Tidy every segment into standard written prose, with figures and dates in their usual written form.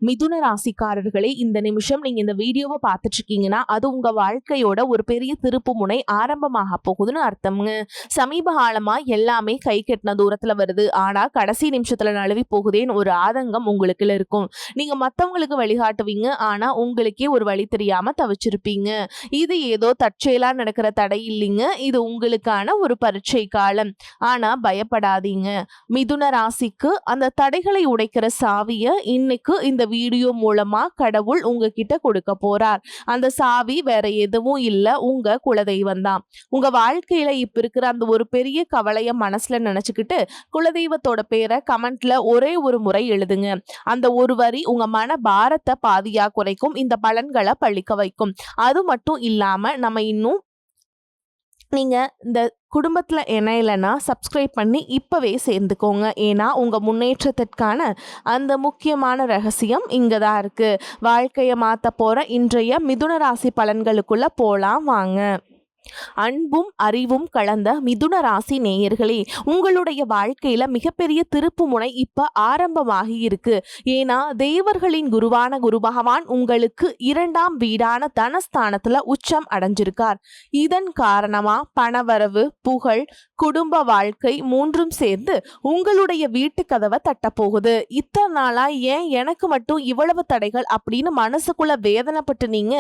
மிதுன ராசிக்காரர்களே, இந்த நிமிஷம் நீங்க இந்த வீடியோவை பார்த்துட்டு இருக்கீங்கன்னா அது உங்க வாழ்க்கையோட ஒரு பெரிய திருப்பு முனை ஆரம்பமாக போகுதுன்னு அர்த்தம்ங்க. சமீப காலமா எல்லாமே கை கெட்டின தூரத்துல வருது, ஆனா கடைசி நிமிஷத்துல நழுவி போகுதேன்னு ஒரு ஆதங்கம் உங்களுக்குள்ள இருக்கும். நீங்க மத்தவங்களுக்கு வழிகாட்டுவீங்க, ஆனா உங்களுக்கே ஒரு வழி தெரியாம தவிச்சிருப்பீங்க. இது ஏதோ தற்செயலா நடக்கிற தடை இல்லைங்க, இது உங்களுக்கான ஒரு பரீட்சை காலம். ஆனா பயப்படாதீங்க. மிதுன ராசிக்கு அந்த தடைகளை உடைக்கிற சாவிய இன்னைக்கு இந்த வீடியோ மூலமா கடவுள் உங்ககிட்ட கொடுக்க போறார். அந்த சாவி வேற எதுவும் இல்ல, உங்க குலதெய்வம் தான். உங்க வாழ்க்கையில இப்ப இருக்கிற அந்த ஒரு பெரிய கவலைய மனசுல நினைச்சுக்கிட்டு குலதெய்வத்தோட பேரை கமெண்ட்ல ஒரே ஒரு முறை எழுதுங்க. அந்த ஒரு வரி உங்க மன பாரத்தை பாதியா குறைக்கும், இந்த பலன்களை பழிக்க வைக்கும். அது மட்டும் இல்லாம நம்ம இன்னும் நீங்க இந்த குடும்பத்துல இணையலைன்னா சப்ஸ்கிரைப் பண்ணி இப்பவே சேர்ந்துக்கோங்க. ஏன்னா உங்க முன்னேற்றத்திற்கான அந்த முக்கியமான ரகசியம் இங்கதான் இருக்கு. வாழ்க்கையை மாத்த போற இன்றைய மிதுன ராசி பலன்களுக்குள்ள போலாம் வாங்க. அன்பும் அறிவும் கலந்த மிதுன ராசி நேயர்களே, உங்களுடைய வாழ்க்கையில மிகப்பெரிய திருப்பு முனை இப்ப ஆரம்பமாகி இருக்கு. ஏன்னா தேவர்களின் குருவான குரு பகவான் உங்களுக்கு 2ஆம் வீடான தனஸ்தானத்துல உச்சம் அடைஞ்சிருக்கார். இதன் காரணமா பணவரவு, புகழ், குடும்ப வாழ்க்கை மூன்றும் சேர்ந்து உங்களுடைய வீட்டு கதவை தட்ட போகுது. இத்தனை நாளா ஏன் எனக்கு மட்டும் இவ்வளவு தடைகள் அப்படின்னு மனசுக்குள்ள வேதனைப்பட்டு நீங்க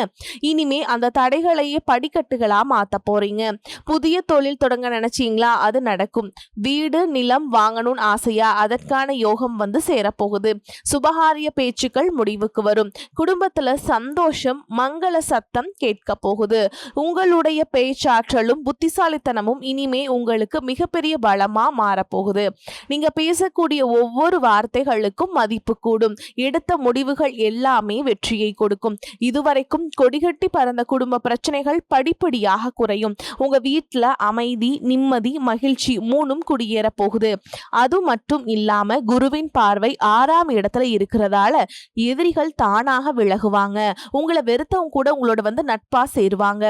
இனிமே அந்த தடைகளையே படிக்கட்டுகளா மாத்த போறீங்க. புதிய தொழில் தொடங்க நினைச்சீங்களா? அது நடக்கும். வீடு நிலம் வாங்கணும்னு ஆசையா? அதற்கான யோகம் வந்து சேரப்போகுது. சுபகாரிய பேச்சுக்கள் முடிவுக்கு வரும். குடும்பத்துல சந்தோஷம், மங்கள சத்தம் கேட்க போகுது. உங்களுடைய பேச்சாற்றலும் புத்திசாலித்தனமும் இனிமே உங்களுக்கு மிகப்பெரிய பலமா மாறப்போகுது. நீங்க பேசக்கூடிய ஒவ்வொரு வார்த்தைகளுக்கும் மதிப்பு கூடும். எடுத்த முடிவுகள் எல்லாமே வெற்றியை கொடுக்கும். இதுவரைக்கும் கொடிகட்டி பறந்த குடும்ப பிரச்சனைகள் படிப்படியாக குறையும். உங்க வீட்டுல அமைதி, நிம்மதி, மகிழ்ச்சி மூணும் குடியேற போகுது. அது மட்டும் இல்லாம குருவின் பார்வை 6ஆம் இடத்துல இருக்கிறதால எதிரிகள் தானாக விலகுவாங்க. உங்களை வெறுத்தவங்க கூட உங்களோட வந்து நட்பா சேருவாங்க.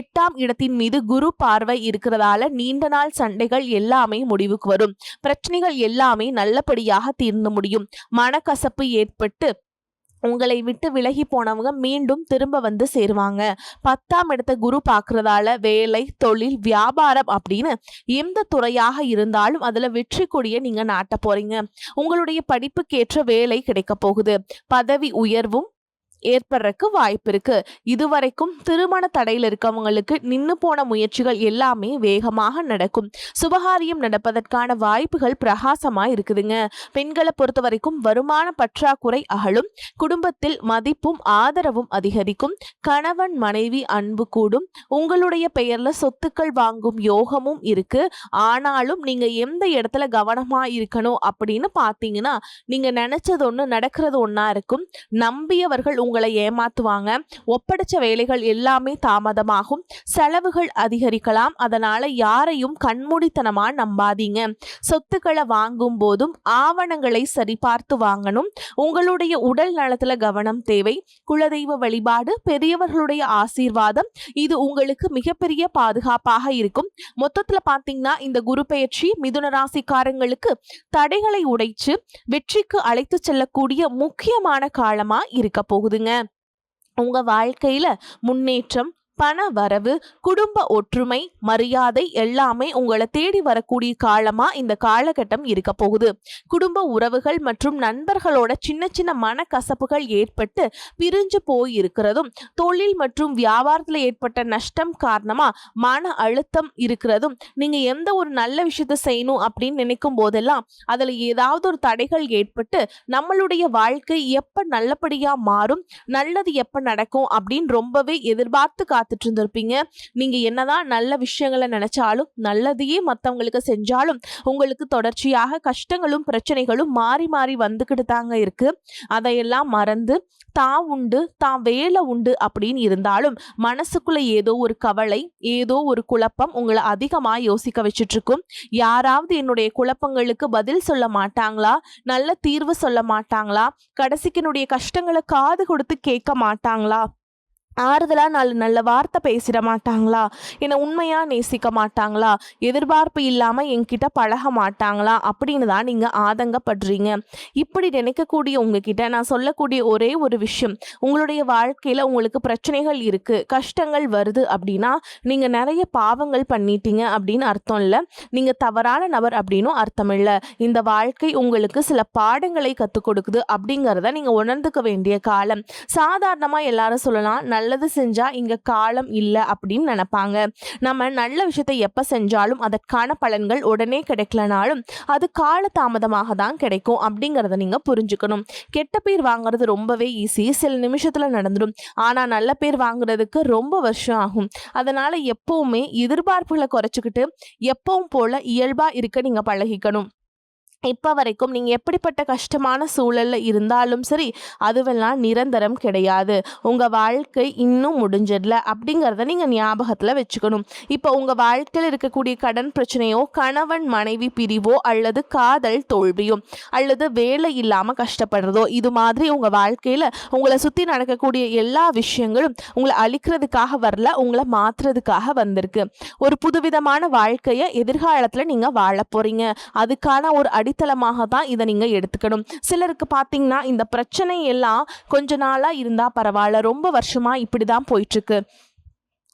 8ஆம் இடத்தின் மீது குரு பார்வை இருக்கிறதால நீண்ட நாள் சண்டைகள் எல்லாமே முடிவுக்கு வரும். பிரச்சனைகள் எல்லாமே நல்லபடியாக தீர்ந்து முடியும். மனக்கசப்பு ஏற்பட்டு உங்களை விட்டு விலகி போனவங்க மீண்டும் திரும்ப வந்து சேருவாங்க. 10ஆம் இடத்தை குரு பார்க்கறதால வேலை, தொழில், வியாபாரம் அப்படின்னு எந்த துறையாக இருந்தாலும் அதுல வெற்றி கொடியை நீங்க நாட்ட போறீங்க. உங்களுடைய படிப்புக்கேற்ற வேலை கிடைக்க போகுது. பதவி உயர்வும் ஏற்படுறதுக்கு வாய்ப்பு இருக்கு. இதுவரைக்கும் திருமண தடையில் இருக்கவங்களுக்கு நின்னு போன முயற்சிகள் எல்லாமே வேகமாக நடக்கும். சுபகாரியம் நடப்பதற்கான வாய்ப்புகள் பிரகாசமா இருக்குதுங்க. பெண்களை பொறுத்த வரைக்கும் வருமான பற்றாக்குறை அகலும். குடும்பத்தில் மதிப்பும் ஆதரவும் அதிகரிக்கும். கணவன் மனைவி அன்பு கூடும். உங்களுடைய பெயர்ல சொத்துக்கள் வாங்கும் யோகமும் இருக்கு. ஆனாலும் நீங்க எந்த இடத்துல கவனமா இருக்கணும் அப்படின்னு பாத்தீங்கன்னா, நீங்க நினைச்சது ஒண்ணு நடக்கிறது ஒண்ணா இருக்கும். நம்பியவர்கள் உங்களை ஏமாத்துவாங்க. ஒப்படைச்ச வேலைகள் எல்லாமே தாமதமாகும். செலவுகள் அதிகரிக்கலாம். அதனால யாரையும் கண்மூடித்தனமா நம்பாதீங்க. சொத்துக்களை வாங்கும் போதும் ஆவணங்களை சரிபார்த்து வாங்கணும். உங்களுடைய உடல் நலத்துல கவனம் தேவை. குலதெய்வ வழிபாடு, பெரியவர்களுடைய ஆசீர்வாதம் இது உங்களுக்கு மிகப்பெரிய பாதுகாப்பாக இருக்கும். மொத்தத்துல பாத்தீங்கன்னா இந்த குரு பெயர்ச்சி மிதுன ராசிக்காரங்களுக்கு தடைகளை உடைச்சு வெற்றிக்கு அழைத்து செல்லக்கூடிய முக்கியமான காலமா இருக்க போகுதுங்க. உங்க வாழ்க்கையில முன்னேற்றம், பண வரவு, குடும்ப ஒற்றுமை, மரியாதை எல்லாமே உங்களை தேடி வரக்கூடிய காலமா இந்த காலகட்டம் இருக்க போகுது. குடும்ப உறவுகள் மற்றும் நண்பர்களோட சின்ன சின்ன மனக்கசப்புகள் ஏற்பட்டு பிரிஞ்சு போய் இருக்கிறதும், தொழில் மற்றும் வியாபாரத்துல ஏற்பட்ட நஷ்டம் காரணமா மன அழுத்தம் இருக்கிறதும், நீங்க எந்த ஒரு நல்ல விஷயத்த செய்யணும் அப்படின்னு நினைக்கும் போதெல்லாம் அதுல ஏதாவது ஒரு தடைகள் ஏற்பட்டு நம்மளுடைய வாழ்க்கை எப்ப நல்லபடியா மாறும், நல்லது எப்ப நடக்கும் அப்படின்னு ரொம்பவே எதிர்பார்த்து காத்துட்டு இருந்திருப்பீங்க. நீங்க என்னதான் நல்ல விஷயங்களை நினைச்சாலும், நல்லதையே மத்தவங்களுக்கு செஞ்சாலும் உங்களுக்கு தொடர்ச்சியாக கஷ்டங்களும் பிரச்சனைகளும் மாறி மாறி வந்துகிட்டு தாங்க இருக்கு. அதையெல்லாம் மறந்து தான் உண்டு, தான் வேலை உண்டு அப்படின்னு இருந்தாலும் மனசுக்குள்ள ஏதோ ஒரு கவலை, ஏதோ ஒரு குழப்பம் உங்களை அதிகமா யோசிக்க வச்சுட்டு இருக்கும். யாராவது என்னுடைய குழப்பங்களுக்கு பதில் சொல்ல மாட்டாங்களா, நல்ல தீர்வு சொல்ல மாட்டாங்களா, கடைசிக்கு என்னுடைய கஷ்டங்களை காது கொடுத்து கேட்க மாட்டாங்களா, ஆறுதலா நல்ல வார்த்தை பேசிட மாட்டாங்களா? என்னை உண்மையா நேசிக்க மாட்டாங்களா? எதிர்பார்ப்பு இல்லாம என்கிட்ட பழக மாட்டாங்களா? அப்படின்னு தான் நீங்க ஆதங்கப்படுறீங்க. இப்படி நினைக்கக்கூடிய உங்ககிட்ட நான் சொல்லக்கூடிய ஒரே ஒரு விஷயம், உங்களுடைய வாழ்க்கையில உங்களுக்கு பிரச்சனைகள் இருக்கு, கஷ்டங்கள் வருது அப்படின்னா, நீங்க நெறைய பாவங்கள் பண்ணிட்டீங்க அப்படின்னு அர்த்தம் இல்ல. நீங்க தவறான நபர் அப்படின்னும் அர்த்தம் இல்ல. இந்த வாழ்க்கை உங்களுக்கு சில பாடங்களை கத்துக் கொடுக்குது அப்படிங்கிறத நீங்க உணர்ந்துக்க வேண்டிய காலம். சாதாரணமா எல்லாரும் சொல்லலாம், நல்லது செஞ்சா இங்க காலம் இல்ல அப்படின்னு நினைப்பாங்க. நம்ம நல்ல விஷயத்தை எப்ப செஞ்சாலும் அதற்கான பலன்கள் உடனே கிடைக்கலனாலும் அது கால தாமதமாக தான் கிடைக்கும் அப்படிங்கிறத நீங்க புரிஞ்சுக்கணும். கெட்ட பேர் வாங்குறது ரொம்பவே ஈஸி, சில நிமிஷத்துல நடந்துடும். ஆனா நல்ல பேர் வாங்குறதுக்கு ரொம்ப வருஷம் ஆகும். அதனால எப்பவுமே எதிர்பார்ப்புகளை குறைச்சிக்கிட்டு எப்பவும் போல இயல்பா இருக்க நீங்க பழகிக்கணும். இப்ப வரைக்கும் நீங்க எப்படிப்பட்ட கஷ்டமான சூழல்ல இருந்தாலும் சரி, அதுவெல்லாம் நிரந்தரம் கிடையாது. உங்க வாழ்க்கை இன்னும் முடிஞ்சிடல அப்படிங்கிறத நீங்க ஞாபகத்துல வச்சுக்கணும். இப்போ உங்க வாழ்க்கையில் இருக்கக்கூடிய கடன் பிரச்சனையோ, கணவன் மனைவி பிரிவோ, அல்லது காதல் தோல்வியோ, அல்லது வேலை இல்லாம கஷ்டப்படுறதோ, இது மாதிரி உங்க வாழ்க்கையில உங்களை சுத்தி நடக்கக்கூடிய எல்லா விஷயங்களும் உங்களை அழிக்கிறதுக்காக வரல, உங்களை மாத்துறதுக்காக வந்திருக்கு. ஒரு புதுவிதமான வாழ்க்கைய எதிர்காலத்துல நீங்க வாழ போறீங்க. அதுக்கான ஒரு அடித்தளமாக தான் இதை நீங்க எடுத்துக்கணும். சிலருக்கு பார்த்தீங்கன்னா இந்த பிரச்சனை எல்லாம் கொஞ்ச நாளா இருந்தா பரவாயில்ல, ரொம்ப வருஷமா இப்படிதான் போயிட்டு இருக்கு,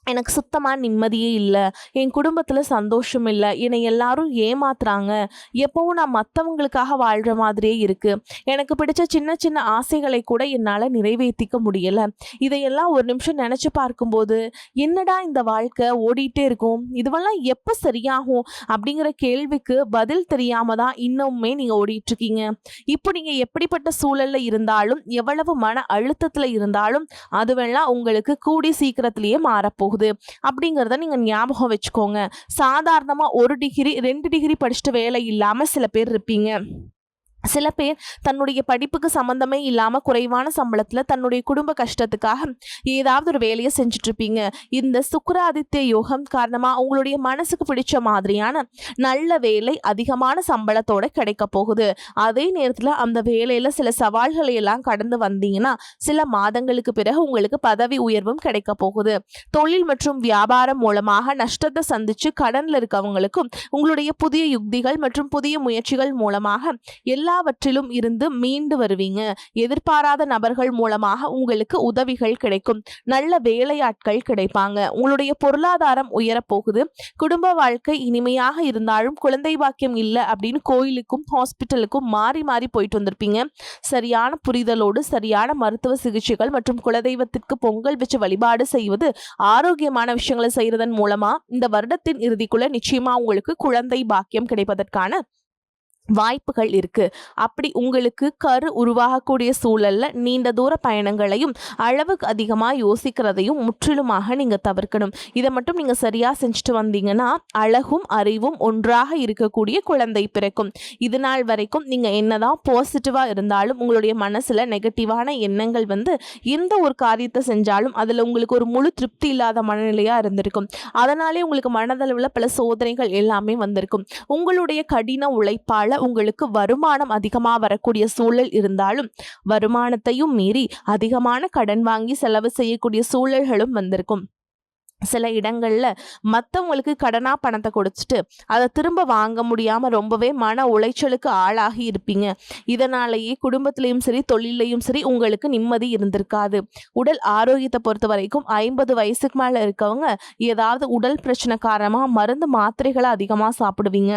எனக்கு சுத்தமா நிம்மதியே இல்ல, என் குடும்பத்துல சந்தோஷம் இல்ல, என்னை எல்லாரும் ஏமாத்துறாங்க, எப்பவும் நான் மத்தவங்களுக்காக வாழ்ற மாதிரியே இருக்கு, எனக்கு பிடிச்ச சின்ன சின்ன ஆசைகளை கூட என்னால நிறைவேற்றிக்க முடியல, இதையெல்லாம் ஒரு நிமிஷம் நினைச்சு பார்க்கும்போது என்னடா இந்த வாழ்க்கை ஓடிட்டே இருக்கும், இதுவெல்லாம் எப்ப சரியாகும் அப்படிங்கிற கேள்விக்கு பதில் தெரியாம தான் இன்னுமே நீங்க ஓடிட்டு இருக்கீங்க. இப்போ நீங்க எப்படிப்பட்ட சூழல்ல இருந்தாலும், எவ்வளவு மன அழுத்தத்துல இருந்தாலும், அதுவெல்லாம் உங்களுக்கு கூடி சீக்கிரத்திலேயே மாறப்போகுது அப்படிங்கிறத நீங்க ஞாபகம் வச்சுக்கோங்க. சாதாரணமா 1 டிகிரி 2 டிகிரி படிச்சுட்டு வேலை இல்லாம சில பேர் இருப்பீங்க. சில பேர் தன்னுடைய படிப்புக்கு சம்பந்தமே இல்லாம குறைவான சம்பளத்துல தன்னுடைய குடும்ப கஷ்டத்துக்காக ஏதாவது ஒரு வேலையை செஞ்சுட்டு இருப்பீங்க. இந்த சுக்கிராதித்ய யோகம் காரணமா உங்களுடைய மனசுக்கு பிடிச்ச மாதிரியான நல்ல வேலை அதிகமான சம்பளத்தோட கிடைக்க போகுது. அதே நேரத்துல அந்த வேலையில சில சவால்களை எல்லாம் கடந்து வந்தீங்கன்னா சில மாதங்களுக்கு பிறகு உங்களுக்கு பதவி உயர்வும் கிடைக்க போகுது. தொழில் மற்றும் வியாபாரம் மூலமாக நஷ்டத்தை சந்திச்சு கடன்ல இருக்கவங்களுக்கும் உங்களுடைய புதிய யுக்திகள் மற்றும் புதிய முயற்சிகள் மூலமாக எல்லாவற்றிலும் இருந்து மீண்டு வருவீங்க. எதிர்பாராத நபர்கள் மூலமாக உங்களுக்கு உதவிகள் கிடைக்கும். நல்ல வேலையாட்கள் கிடைப்பாங்க. உங்களுடைய பொருளாதாரம் உயரப்போகுது. குடும்ப வாழ்க்கை இனிமையாக இருந்தாலும் குழந்தை பாக்கியம் இல்லை அப்படின்னு கோயிலுக்கும் ஹாஸ்பிட்டலுக்கும் மாறி மாறி போயிட்டு வந்திருப்பீங்க. சரியான புரிதலோடு சரியான மருத்துவ சிகிச்சைகள் மற்றும் குலதெய்வத்திற்கு பொங்கல் வச்சு வழிபாடு செய்வது, ஆரோக்கியமான விஷயங்களை செய்யறதன் மூலமா இந்த வருடத்தின் இறுதிக்குள்ள நிச்சயமா உங்களுக்கு குழந்தை பாக்கியம் கிடைப்பதற்கான வாய்ப்புகள் இருக்கு. அப்படி உங்களுக்கு கரு உருவாகக்கூடிய சூழல்ல நீண்ட தூர பயணங்களையும் அளவுக்கு அதிகமா யோசிக்கிறதையும் முற்றிலுமாக நீங்க தவிர்க்கணும். இதை மட்டும் நீங்க சரியா செஞ்சுட்டு வந்தீங்கன்னா அழகும் அறிவும் ஒன்றாக இருக்கக்கூடிய குழந்தை பிறக்கும். இது நாள் வரைக்கும் நீங்க என்னதான் பாசிட்டிவா இருந்தாலும் உங்களுடைய மனசுல நெகட்டிவான எண்ணங்கள் வந்து எந்த ஒரு காரியத்தை செஞ்சாலும் அதுல உங்களுக்கு ஒரு முழு திருப்தி இல்லாத மனநிலையா இருந்திருக்கும். அதனாலே உங்களுக்கு மனதளவுல பல சோதனைகள் எல்லாமே வந்திருக்கும். உங்களுடைய கடின உழைப்பால உங்களுக்கு வருமானம் அதிகமா வரக்கூடிய சூழல் இருந்தாலும் வருமானத்தையும் மீறி அதிகமான கடன் வாங்கி செலவு செய்யக்கூடிய சூழல்களும் வந்திருக்கும். சில இடங்கள்ல மற்றவங்களுக்கு கடனா பணத்தை கொடுத்துட்டு அதை திரும்ப வாங்க முடியாம ரொம்பவே மன உளைச்சலுக்கு ஆளாகி இருப்பீங்க. இதனாலேயே குடும்பத்திலையும் சரி தொழிலையும் சரி உங்களுக்கு நிம்மதி இருந்திருக்காது. உடல் ஆரோக்கியத்தை பொறுத்த வரைக்கும் 50 வயசுக்கு மேல இருக்கவங்க ஏதாவது உடல் பிரச்சனை காரணமா மருந்து மாத்திரைகளை அதிகமா சாப்பிடுவீங்க.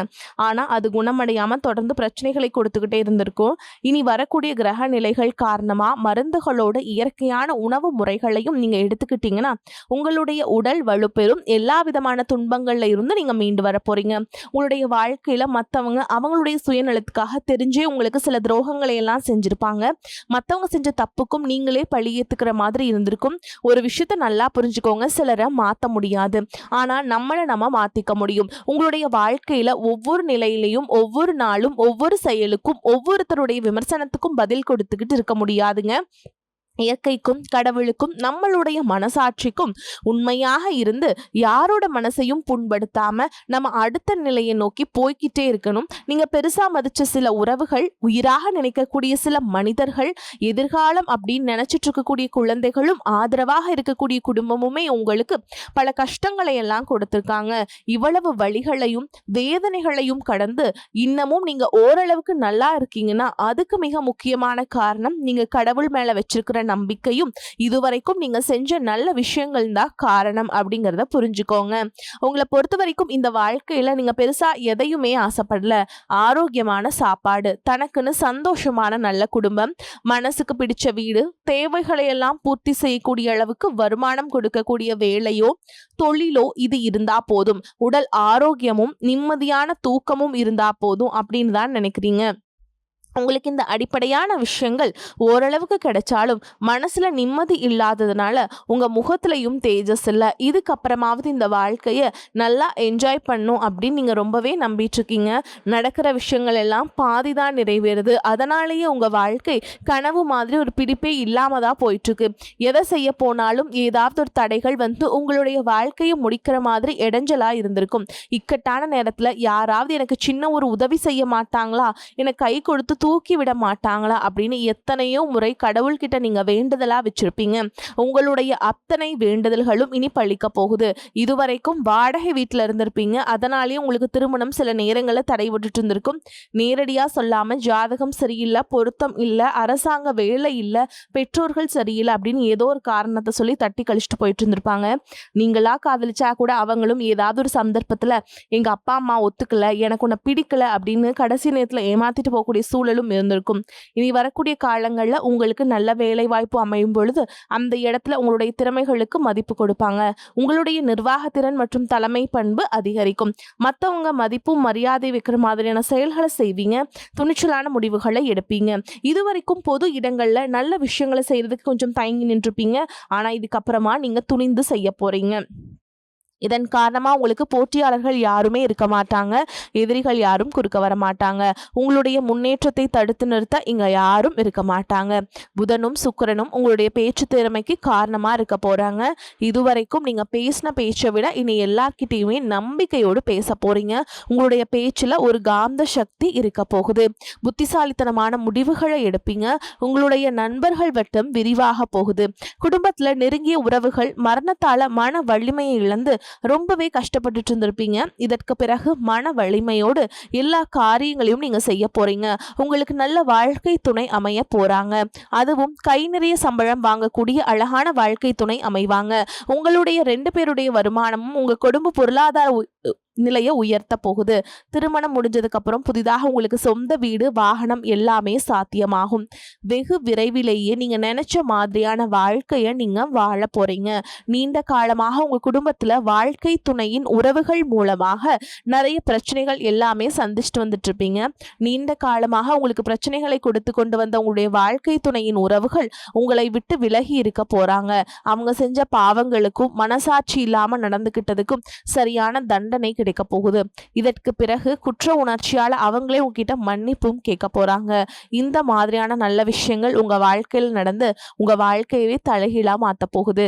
ஆனா அது குணமடையாம தொடர்ந்து பிரச்சனைகளை கொடுத்துக்கிட்டே இருந்திருக்கும். இனி வரக்கூடிய கிரக நிலைகள் காரணமா மருந்துகளோட இயற்கையான உணவு முறைகளையும் நீங்க எடுத்துக்கிட்டீங்கன்னா உங்களுடைய உடல் வலுப்பெறும். எல்லா விதமான துன்பங்கள்ல இருந்து நீங்க மீண்டு வர போறீங்க. உங்களுடைய வாழ்க்கையில மத்தவங்க அவங்களுடைய சுயநலத்துக்காக தெரிஞ்சே உங்களுக்கு சில துரோகங்களை எல்லாம் செஞ்சிருப்பாங்க. மத்தவங்க செஞ்ச தப்புக்கும் நீங்களே பழியேத்துக்கிற மாதிரி இருந்திருக்கும். ஒரு விஷயத்த நல்லா புரிஞ்சுக்கோங்க, சிலரை மாத்த முடியாது, ஆனா நம்மளை நம்ம மாத்திக்க முடியும். உங்களுடைய வாழ்க்கையில ஒவ்வொரு நிலையிலையும் ஒவ்வொரு நாளும் ஒவ்வொரு செயலுக்கும் ஒவ்வொருத்தருடைய விமர்சனத்துக்கும் பதில் கொடுத்துக்கிட்டு இருக்க முடியாதுங்க. இயற்கைக்கும் கடவுளுக்கும் நம்மளுடைய மனசாட்சிக்கும் உண்மையாக இருந்து யாரோட மனசையும் புண்படுத்தாம நம்ம அடுத்த நிலையை நோக்கி போய்கிட்டே இருக்கணும். நீங்க பெருசா மதிச்ச சில உறவுகள், உயிராக நினைக்கக்கூடிய சில மனிதர்கள், எதிர்காலம் அப்படின்னு நினைச்சிட்டு இருக்கக்கூடிய குழந்தைகளும், ஆதரவாக இருக்கக்கூடிய குடும்பமுமே உங்களுக்கு பல கஷ்டங்களை எல்லாம் கொடுத்திருக்காங்க. இவ்வளவு வழிகளையும் வேதனைகளையும் கடந்து இன்னமும் நீங்க ஓரளவுக்கு நல்லா இருக்கீங்கன்னா அதுக்கு மிக முக்கியமான காரணம் நீங்க கடவுள் மேல வச்சிருக்கிற நம்பிக்கையும் இதுவரைக்கும் நீங்க செஞ்ச நல்ல விஷயங்கள் தான் காரணம் அப்படிங்கறத புரிஞ்சுக்கோங்க. உங்களை பொறுத்த வரைக்கும் இந்த வாழ்க்கையில நீங்க பெருசா எதையுமே ஆசைப்படல. ஆரோக்கியமான சாப்பாடு, தனக்குன்னு சந்தோஷமான நல்ல குடும்பம், மனசுக்கு பிடிச்ச வீடு, தேவைகளை எல்லாம் பூர்த்தி செய்யக்கூடிய அளவுக்கு வருமானம் கொடுக்கக்கூடிய வேலையோ தொழிலோ இது இருந்தா போதும். உடல் ஆரோக்கியமும் நிம்மதியான தூக்கமும் இருந்தா போதும் அப்படின்னு தான் நினைக்கிறீங்க. உங்களுக்கு இந்த அடிப்படையான விஷயங்கள் ஓரளவுக்கு கிடைச்சாலும் மனசுல நிம்மதி இல்லாததுனால உங்க முகத்திலையும் தேஜஸ் இல்லை. இதுக்கப்புறமாவது இந்த வாழ்க்கைய நல்லா என்ஜாய் பண்ணும் அப்படின்னு நீங்க ரொம்பவே நம்பிட்டு இருக்கீங்க. நடக்கிற விஷயங்கள் எல்லாம் பாதிதான் நிறைவேறுது. அதனாலேயே உங்க வாழ்க்கை கனவு மாதிரி ஒரு பிடிப்பே இல்லாம தான் போயிட்டு இருக்கு. எதை செய்ய போனாலும் ஏதாவது ஒரு தடைகள் வந்து உங்களுடைய வாழ்க்கையை முடிக்கிற மாதிரி இடைஞ்சலா இருந்திருக்கும். இக்கட்டான நேரத்துல யாராவது எனக்கு சின்ன ஒரு உதவி செய்ய மாட்டாங்களா, எனக்கு கை கொடுத்து தூக்கி விட மாட்டாங்களா அப்படின்னு எத்தனையோ முறை கடவுள்கிட்ட நீங்க வேண்டுதலா வச்சிருப்பீங்க. உங்களுடைய அத்தனை வேண்டுதல்களும் இனி பழிக்க போகுது. இதுவரைக்கும் வாடகை வீட்டுல இருந்திருப்பீங்க. அதனாலேயே உங்களுக்கு திருமணம் சில நேரங்களில் தடைபட்டு இருந்திருக்கும். நேரடியா சொல்லாம ஜாதகம் சரியில்லை, பொருத்தம் இல்லை, அரசாங்க வேலை இல்லை, பெற்றோர்கள் சரியில்லை அப்படின்னு ஏதோ ஒரு காரணத்தை சொல்லி தட்டி கழிச்சுட்டு போயிட்டு இருந்திருப்பாங்க. நீங்களா காதலிச்சா கூட அவங்களும் ஏதாவது ஒரு சந்தர்ப்பத்துல எங்க அப்பா அம்மா ஒத்துக்கல, எனக்கு உன்னை பிடிக்கல அப்படின்னு கடைசி நேரத்துல ஏமாத்திட்டு போகக்கூடிய சூழலும் இருந்திருக்கும். இனி வரக்கூடிய காலங்கள்ல உங்களுக்கு நல்ல வேலை வாய்ப்பு அமையும் பொழுது அந்த இடத்துல உங்களுடைய திறமைகளுக்கு மதிப்பு கொடுப்பாங்க. உங்களுடைய நிர்வாகத்திறன் மற்றும் தலைமை பண்பு அதிகரிக்கும். மற்றவங்க மதிப்பும் மரியாதை வைக்கிற மாதிரியான செயல்களை செய்வீங்க. துணிச்சலான முடிவுகளை எடுப்பீங்க. இதுவரைக்கும் பொது இடங்கள்ல நல்ல விஷயங்களை செய்யறதுக்கு கொஞ்சம் தயங்கி நின்றுப்பீங்க. ஆனா இதுக்கப்புறமா நீங்க துணிந்து செய்ய போறீங்க. இதன் காரணமா உங்களுக்கு போட்டியாளர்கள் யாருமே இருக்க மாட்டாங்க. எதிரிகள் யாரும் குறுக்க வர மாட்டாங்க. உங்களுடைய முன்னேற்றத்தை தடுத்து நிறுத்த இங்க யாரும் இருக்க மாட்டாங்க. புதனும் சுக்கிரனும் உங்களுடைய பேச்சு திறமைக்கு காரணமா இருக்க போறாங்க. இதுவரைக்கும் நீங்க பேசின பேச்சை விட இனி எல்லார்கிட்டையுமே நம்பிக்கையோடு பேச போறீங்க. உங்களுடைய பேச்சுல ஒரு காந்த சக்தி இருக்க போகுது. புத்திசாலித்தனமான முடிவுகளை எடுப்பீங்க. உங்களுடைய நண்பர்கள் வட்டம் விரிவாக போகுது. குடும்பத்துல நெருங்கிய உறவுகள் மரணத்தால மன வலிமையை இழந்து ரொம்பவே கஷ்டப்பட்டுட்டு இருந்திருப்பீங்க. இதற்கு பிறகு மன வலிமையோடு எல்லா காரியங்களையும் நீங்க செய்ய போறீங்க. உங்களுக்கு நல்ல வாழ்க்கை துணை அமைய போறாங்க. அதுவும் கை நிறைய சம்பளம் வாங்கக்கூடிய அழகான வாழ்க்கை துணை அமைவாங்க. உங்களுடைய 2 பேருடைய வருமானமும் உங்க குடும்ப பொருளாதார நிலையை உயர்த்த போகுது. திருமணம் முடிஞ்சதுக்கு அப்புறம் புதிதாக உங்களுக்கு சொந்த வீடு, வாகனம் எல்லாமே சாத்தியமாகும். வெகு விரைவிலேயே நீங்க நினைச்ச மாதிரியான வாழ்க்கைய நீங்க வாழ போறீங்க. நீண்ட காலமாக உங்க குடும்பத்துல வாழ்க்கை துணையின் உறவுகள் மூலமாக நிறைய பிரச்சனைகள் எல்லாமே சந்திச்சுட்டு வந்துட்டு இருப்பீங்க. நீண்ட காலமாக உங்களுக்கு பிரச்சனைகளை கொடுத்து கொண்டு வந்த உங்களுடைய வாழ்க்கை துணையின் உறவுகள் உங்களை விட்டு விலகி இருக்க போறாங்க. அவங்க செஞ்ச பாவங்களுக்கும் மனசாட்சி இல்லாம நடந்துகிட்டதுக்கும் சரியான தண்டனை கிடைக்க போகுது. இதற்கு பிறகு குற்ற உணர்ச்சியால அவங்களே உங்ககிட்ட மன்னிப்பும் கேட்க போறாங்க. இந்த மாதிரியான நல்ல விஷயங்கள் உங்க வாழ்க்கையில் நடந்து உங்க வாழ்க்கையவே தலைகீழா மாத்த போகுது.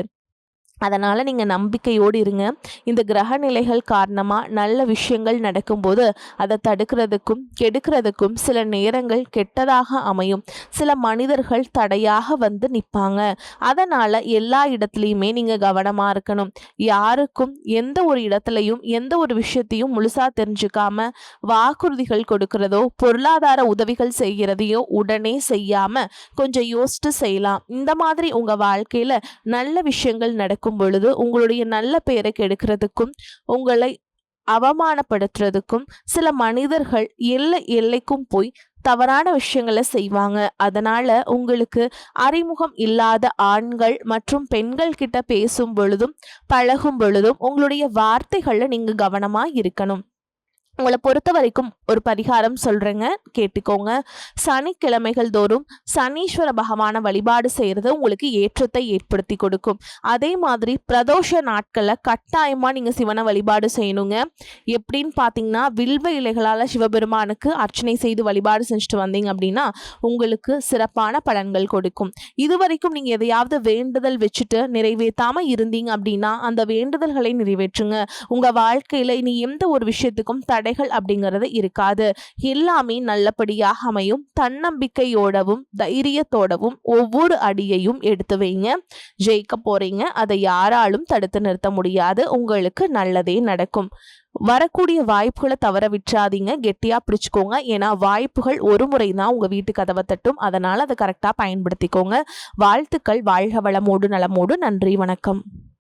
அதனால நீங்க நம்பிக்கையோடு இருங்க. இந்த கிரக நிலைகள் காரணமா நல்ல விஷயங்கள் நடக்கும்போது அதை தடுக்கிறதுக்கும் கெடுக்கிறதுக்கும் சில நேரங்கள் கெட்டதாக அமையும். சில மனிதர்கள் தடையாக வந்து நிற்பாங்க. அதனால எல்லா இடத்துலையுமே நீங்க கவனமா இருக்கணும். யாருக்கும் எந்த ஒரு இடத்துலையும் எந்த ஒரு விஷயத்தையும் முழுசா தெரிஞ்சுக்காம வாக்குறுதிகள் கொடுக்கிறதோ பொருளாதார உதவிகள் செய்கிறதையோ உடனே செய்யாம கொஞ்சம் யோசிச்சு செய்யலாம். இந்த மாதிரி உங்க வாழ்க்கையில நல்ல விஷயங்கள் நடக்கும் பொழுது உங்களுடைய நல்ல பெயரை கெடுக்கிறதுக்கும் உங்களை அவமானப்படுத்துறதுக்கும் சில மனிதர்கள் எல்லைக்கும் போய் தவறான விஷயங்களை செய்வாங்க. அதனால உங்களுக்கு அறிமுகம் இல்லாத ஆண்கள் மற்றும் பெண்கள் கிட்ட பேசும் பொழுதும் பழகும் பொழுதும் உங்களுடைய வார்த்தைகள்ல நீங்க கவனமா இருக்கணும். உங்களை பொறுத்த வரைக்கும் ஒரு பரிகாரம் சொல்றேங்க, கேட்டுக்கோங்க. சனிக்கிழமைகள் தோறும் சனீஸ்வர பகவான வழிபாடு செய்யறது உங்களுக்கு ஏற்றத்தை ஏற்படுத்தி கொடுக்கும். அதே மாதிரி பிரதோஷ நாட்கள்ல கட்டாயமா நீங்க சிவனை வழிபாடு செய்யணுங்க. எப்படின்னு பார்த்தீங்கன்னா, வில்வ இலைகளால சிவபெருமானுக்கு அர்ச்சனை செய்து வழிபாடு செஞ்சுட்டு வந்தீங்க அப்படின்னா உங்களுக்கு சிறப்பான பலன்கள் கொடுக்கும். இதுவரைக்கும் நீங்க எதையாவது வேண்டுதல் வச்சுட்டு நிறைவேற்றாம இருந்தீங்க அப்படின்னா அந்த வேண்டுதல்களை நிறைவேற்றுங்க. உங்க வாழ்க்கையில இனி எந்த ஒரு விஷயத்துக்கும் தடைகள் அப்படிங்கிறது இருக்காது. எல்லாமே நல்லபடியாக அமையும். தன்னம்பிக்கையோடவும் தைரியத்தோடவும் ஒவ்வொரு அடியையும் எடுத்து வைங்க. ஜெயிக்க போறீங்க. அதை யாராலும் தடுத்து நிறுத்த முடியாது. உங்களுக்கு நல்லதே நடக்கும். வரக்கூடிய வாய்ப்புகளை தவற விட்டுறாதீங்க. கெட்டியா பிடிச்சுக்கோங்க. ஏன்னா வாய்ப்புகள் ஒரு முறை தான் உங்க வீட்டு கதவை தட்டும். அதனால அதை கரெக்டா பயன்படுத்திக்கோங்க. வாழ்த்துக்கள். வாழ்க வளமோடு நலமோடு. நன்றி, வணக்கம்.